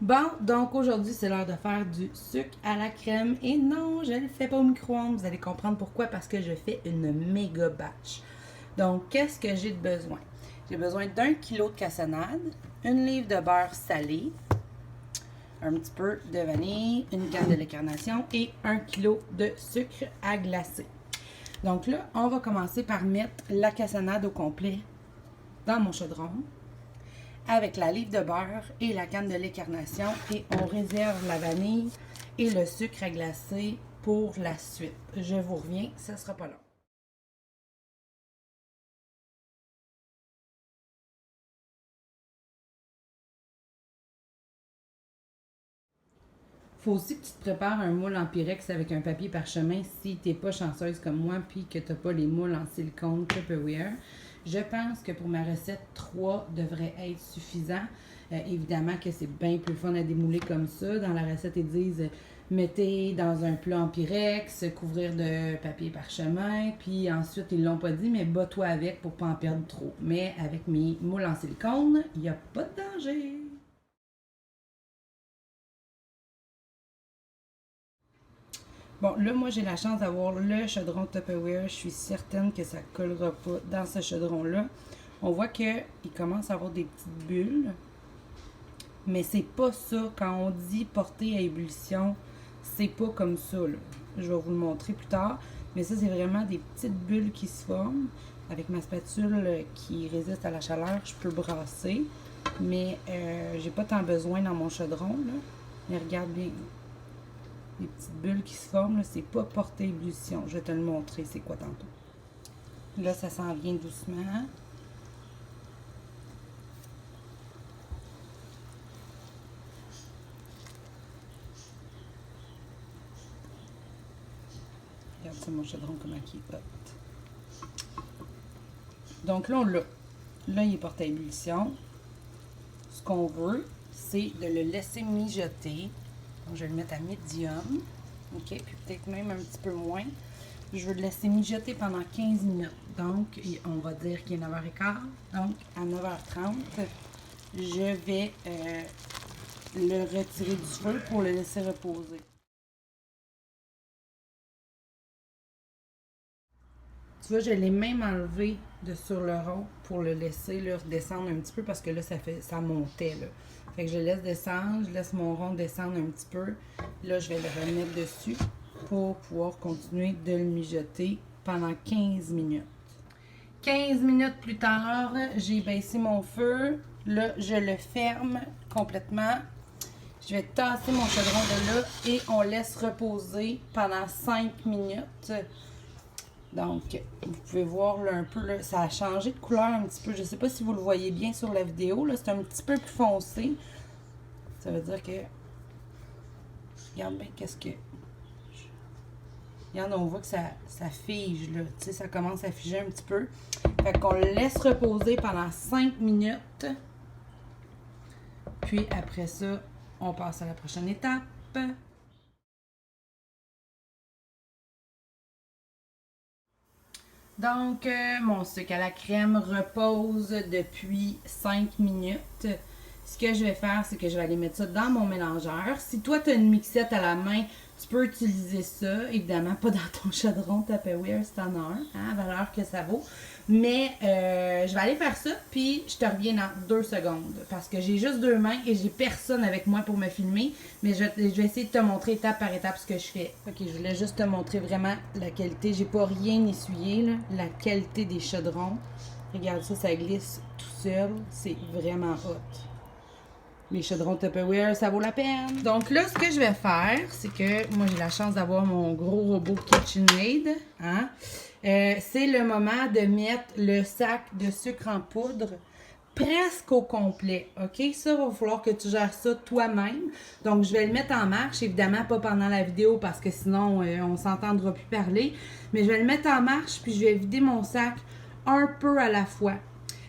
Bon, donc aujourd'hui, c'est l'heure de faire du sucre à la crème. Et non, je ne le fais pas au micro-ondes. Vous allez comprendre pourquoi, parce que je fais une méga batch. Donc, qu'est-ce que j'ai de besoin? J'ai besoin d'1 kg de cassonade, une livre de beurre salé, un petit peu de vanille, une canne de lait carnation et 1 kg de sucre à glacer. Donc là, on va commencer par mettre la cassonade au complet dans mon chaudron avec la livre de beurre et la canne de lait carnation et on réserve la vanille et le sucre à glacer pour la suite. Je vous reviens, ça sera pas long. Faut aussi que tu te prépares un moule en pyrex avec un papier parchemin si t'es pas chanceuse comme moi puis que t'as pas les moules en silicone Tupperware. Je pense que pour ma recette, 3 devrait être suffisant. Évidemment que c'est bien plus fun à démouler comme ça. Dans la recette, ils disent mettez dans un plat en pyrex, couvrir de papier parchemin, puis ensuite, ils l'ont pas dit, mais bats-toi avec pour pas en perdre trop. Mais avec mes moules en silicone, il n'y a pas de danger. Bon, là, moi, j'ai la chance d'avoir le chaudron Tupperware. Je suis certaine que ça ne collera pas dans ce chaudron-là. On voit qu'il commence à avoir des petites bulles. Mais c'est pas ça. Quand on dit porter à ébullition, c'est pas comme ça, là. Je vais vous le montrer plus tard. Mais ça, c'est vraiment des petites bulles qui se forment. Avec ma spatule qui résiste à la chaleur, je peux brasser. Mais j'ai pas tant besoin dans mon chaudron, là. Mais regarde bien. Les petites bulles qui se forment, c'est pas porter ébullition. Je vais te le montrer, c'est quoi tantôt. Là, ça s'en vient doucement. Regarde ça, mon chaudron, comment il est hot. Donc là, on l'a. Là, il est porté à ébullition. Ce qu'on veut, c'est de le laisser mijoter. Donc, je vais le mettre à médium. OK, puis peut-être même un petit peu moins. Je veux le laisser mijoter pendant 15 minutes. Donc, on va dire qu'il est 9h15. Donc, à 9h30, je vais le retirer du feu pour le laisser reposer. Tu vois, je l'ai même enlevé de sur le rond pour le laisser là, redescendre un petit peu parce que là, ça montait. Là. Fait que je laisse descendre, je laisse mon rond descendre un petit peu. Là, je vais le remettre dessus pour pouvoir continuer de le mijoter pendant 15 minutes. 15 minutes plus tard, j'ai baissé mon feu. Là, je le ferme complètement. Je vais tasser mon chaudron de là et on laisse reposer pendant 5 minutes. Donc, vous pouvez voir là, un peu, là, ça a changé de couleur un petit peu. Je ne sais pas si vous le voyez bien sur la vidéo. C'est un petit peu plus foncé. Ça veut dire que... Regarde bien qu'est-ce que... Regarde, on voit que ça fige, là. Tu sais, ça commence à figer un petit peu. Fait qu'on le laisse reposer pendant 5 minutes. Puis après ça, on passe à la prochaine étape. Donc, mon sucre à la crème repose depuis 5 minutes. Ce que je vais faire, c'est que je vais aller mettre ça dans mon mélangeur. Si toi, tu as une mixette à la main, tu peux utiliser ça. Évidemment, pas dans ton chaudron Tupperware, c'est en un, hein, valeur que ça vaut. Mais je vais aller faire ça, puis je te reviens dans 2 secondes. Parce que j'ai juste 2 mains et j'ai personne avec moi pour me filmer. Mais je vais essayer de te montrer étape par étape ce que je fais. Ok, je voulais juste te montrer vraiment la qualité. J'ai pas rien essuyé, là. La qualité des chaudrons. Regarde ça, ça glisse tout seul. C'est vraiment hot. Les chaudrons Tupperware, ça vaut la peine. Donc là, ce que je vais faire, c'est que moi, j'ai la chance d'avoir mon gros robot KitchenAid. Hein? C'est le moment de mettre le sac de sucre en poudre presque au complet. OK? Ça, il va falloir que tu gères ça toi-même. Donc, je vais le mettre en marche. Évidemment, pas pendant la vidéo parce que sinon, on ne s'entendra plus parler. Mais je vais le mettre en marche puis je vais vider mon sac un peu à la fois.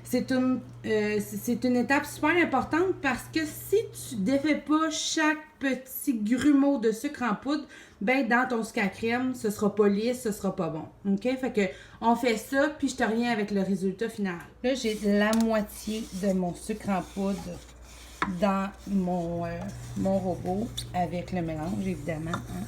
C'est une étape super importante parce que si tu défais pas chaque petit grumeau de sucre en poudre, ben dans ton sucre à crème, ce sera pas lisse, ce sera pas bon. OK? Fait que on fait ça, puis je te reviens avec le résultat final. Là, j'ai la moitié de mon sucre en poudre dans mon robot avec le mélange, évidemment. Hein.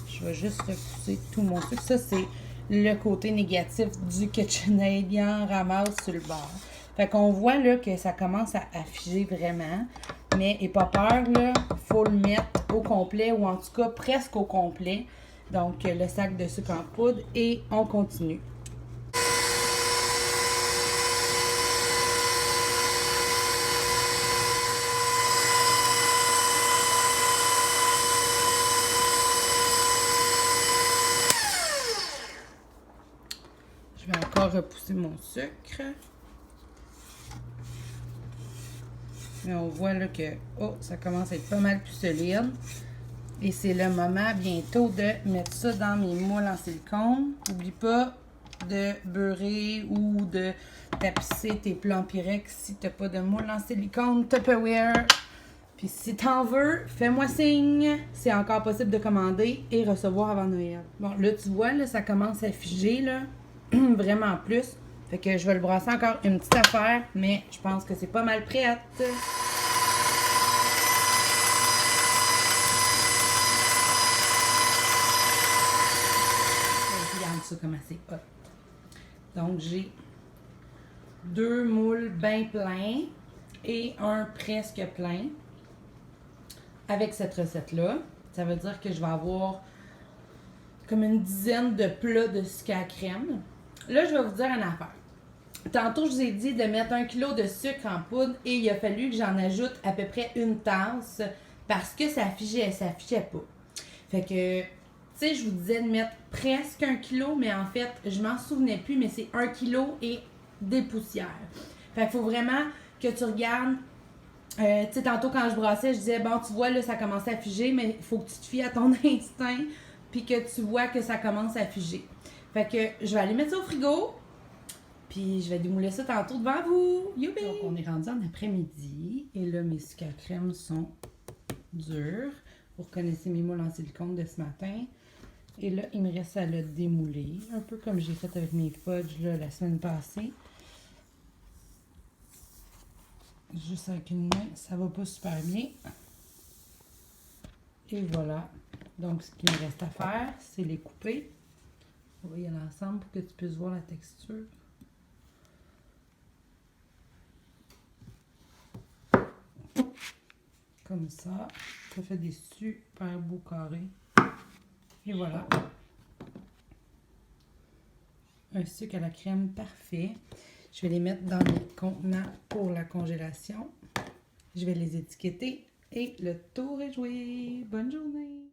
Je vais juste repousser tout mon sucre. Ça, c'est le côté négatif du KitchenAid. Il en ramasse sur le bord. Fait qu'on voit là que ça commence à figer vraiment. Mais n'aie pas peur, là. Il faut le mettre au complet ou en tout cas presque au complet. Donc, le sac de sucre en poudre et on continue. Je vais encore repousser mon sucre. Mais on voit là que ça commence à être pas mal plus solide. Et c'est le moment bientôt de mettre ça dans mes moules en silicone. N'oublie pas de beurrer ou de tapisser tes plats en Pyrex si tu n'as pas de moule en silicone Tupperware. Puis si t'en veux, fais-moi signe. C'est encore possible de commander et recevoir avant Noël. Bon, là, tu vois, là, ça commence à figer, là. Vraiment plus. Fait que je vais le brasser encore une petite affaire, mais je pense que c'est pas mal prête. Regarde ça comment c'est hot. Donc, j'ai 2 moules bien pleins et un presque plein. Avec cette recette-là, ça veut dire que je vais avoir comme une dizaine de plats de sucre à crème. Là, je vais vous dire une affaire. Tantôt, je vous ai dit de mettre 1 kg de sucre en poudre et il a fallu que j'en ajoute à peu près une tasse parce que ça figeait pas. Fait que, tu sais, je vous disais de mettre presque 1 kg, mais en fait, je m'en souvenais plus, mais c'est 1 kg et des poussières. Fait qu'il faut vraiment que tu regardes. Tu sais, tantôt quand je brassais, je disais, bon, tu vois, là, ça commençait à figer, mais il faut que tu te fies à ton instinct puis que tu vois que ça commence à figer. Fait que je vais aller mettre ça au frigo. Puis je vais démouler ça tantôt devant vous. Youpi! Donc on est rendu en après-midi. Et là, mes sucres à crème sont durs. Vous reconnaissez mes moules en silicone de ce matin. Et là, il me reste à le démouler. Un peu comme j'ai fait avec mes fudges là, la semaine passée. Juste avec une main, ça va pas super bien. Et voilà. Donc, ce qu'il me reste à faire, c'est les couper. On va y aller ensemble pour que tu puisses voir la texture. Comme ça. Ça fait des super beaux carrés. Et voilà. Un sucre à la crème parfait. Je vais les mettre dans mes contenants pour la congélation. Je vais les étiqueter et le tour est joué. Bonne journée!